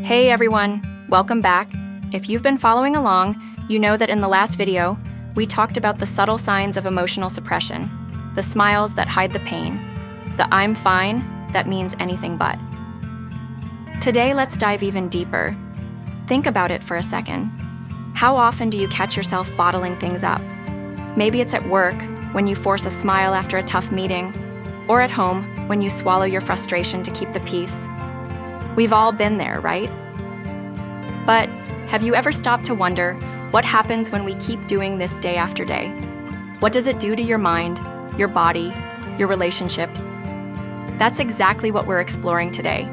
Hey everyone, welcome back. If you've been following along, you know that in the last video, we talked about the subtle signs of emotional suppression, the smiles that hide the pain, the I'm fine that means anything but. Today, let's dive even deeper. Think about it for a second. How often do you catch yourself bottling things up? Maybe it's at work, when you force a smile after a tough meeting, or at home, when you swallow your frustration to keep the peace. We've all been there, right? But have you ever stopped to wonder what happens when we keep doing this day after day? What does it do to your mind, your body, your relationships? That's exactly what we're exploring today,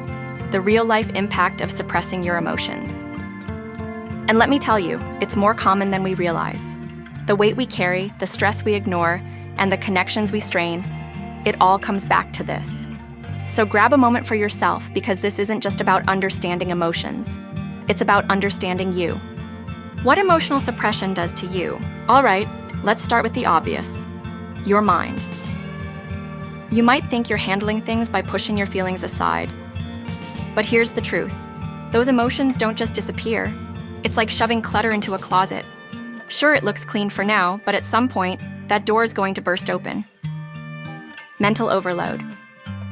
the real-life impact of suppressing your emotions. And let me tell you, it's more common than we realize. The weight we carry, the stress we ignore, and the connections we strain, it all comes back to this. So grab a moment for yourself, because this isn't just about understanding emotions. It's about understanding you. What emotional suppression does to you? All right, let's start with the obvious. Your mind. You might think you're handling things by pushing your feelings aside. But here's the truth. Those emotions don't just disappear. It's like shoving clutter into a closet. Sure, it looks clean for now, but at some point, that door is going to burst open. Mental overload.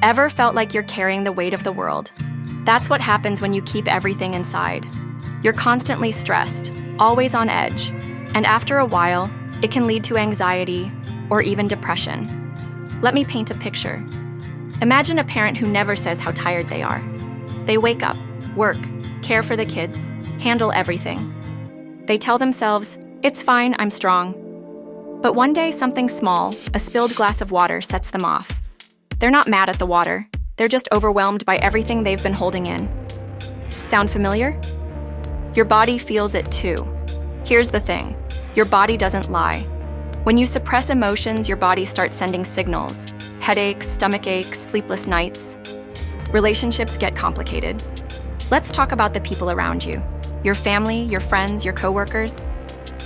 Ever felt like you're carrying the weight of the world? That's what happens when you keep everything inside. You're constantly stressed, always on edge, and after a while, it can lead to anxiety or even depression. Let me paint a picture. Imagine a parent who never says how tired they are. They wake up, work, care for the kids, handle everything. They tell themselves, "It's fine, I'm strong." But one day, something small, a spilled glass of water, sets them off. They're not mad at the water. They're just overwhelmed by everything they've been holding in. Sound familiar? Your body feels it too. Here's the thing. Your body doesn't lie. When you suppress emotions, your body starts sending signals. Headaches, stomach aches, sleepless nights. Relationships get complicated. Let's talk about the people around you. Your family, your friends, your coworkers.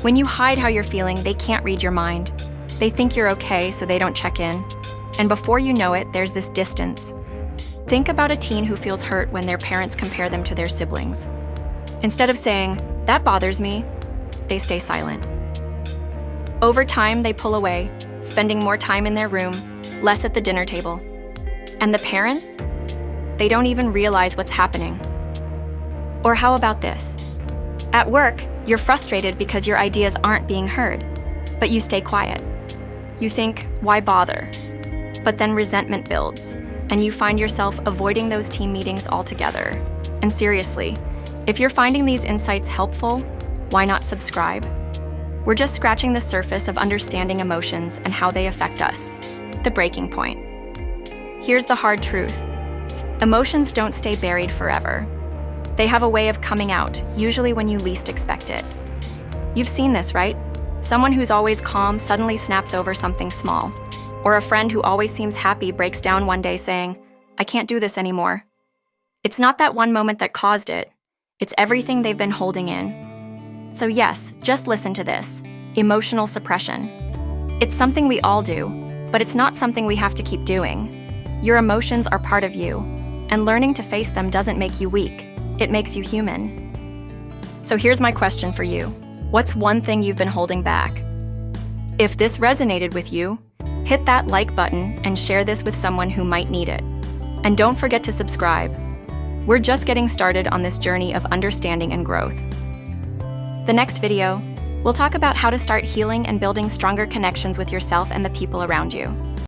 When you hide how you're feeling, they can't read your mind. They think you're okay, so they don't check in. And before you know it, there's this distance. Think about a teen who feels hurt when their parents compare them to their siblings. Instead of saying, "That bothers me," they stay silent. Over time, they pull away, spending more time in their room, less at the dinner table. And the parents? They don't even realize what's happening. Or how about this? At work, you're frustrated because your ideas aren't being heard, but you stay quiet. You think, "Why bother?" But then resentment builds, and you find yourself avoiding those team meetings altogether. And seriously, if you're finding these insights helpful, why not subscribe? We're just scratching the surface of understanding emotions and how they affect us. The breaking point. Here's the hard truth. Emotions don't stay buried forever. They have a way of coming out, usually when you least expect it. You've seen this, right? Someone who's always calm suddenly snaps over something small. Or a friend who always seems happy breaks down one day saying, "I can't do this anymore." It's not that one moment that caused it. It's everything they've been holding in. So yes, just listen to this. Emotional suppression. It's something we all do, but it's not something we have to keep doing. Your emotions are part of you, and learning to face them doesn't make you weak. It makes you human. So here's my question for you. What's one thing you've been holding back? If this resonated with you, hit that like button and share this with someone who might need it. And don't forget to subscribe. We're just getting started on this journey of understanding and growth. The next video, we'll talk about how to start healing and building stronger connections with yourself and the people around you.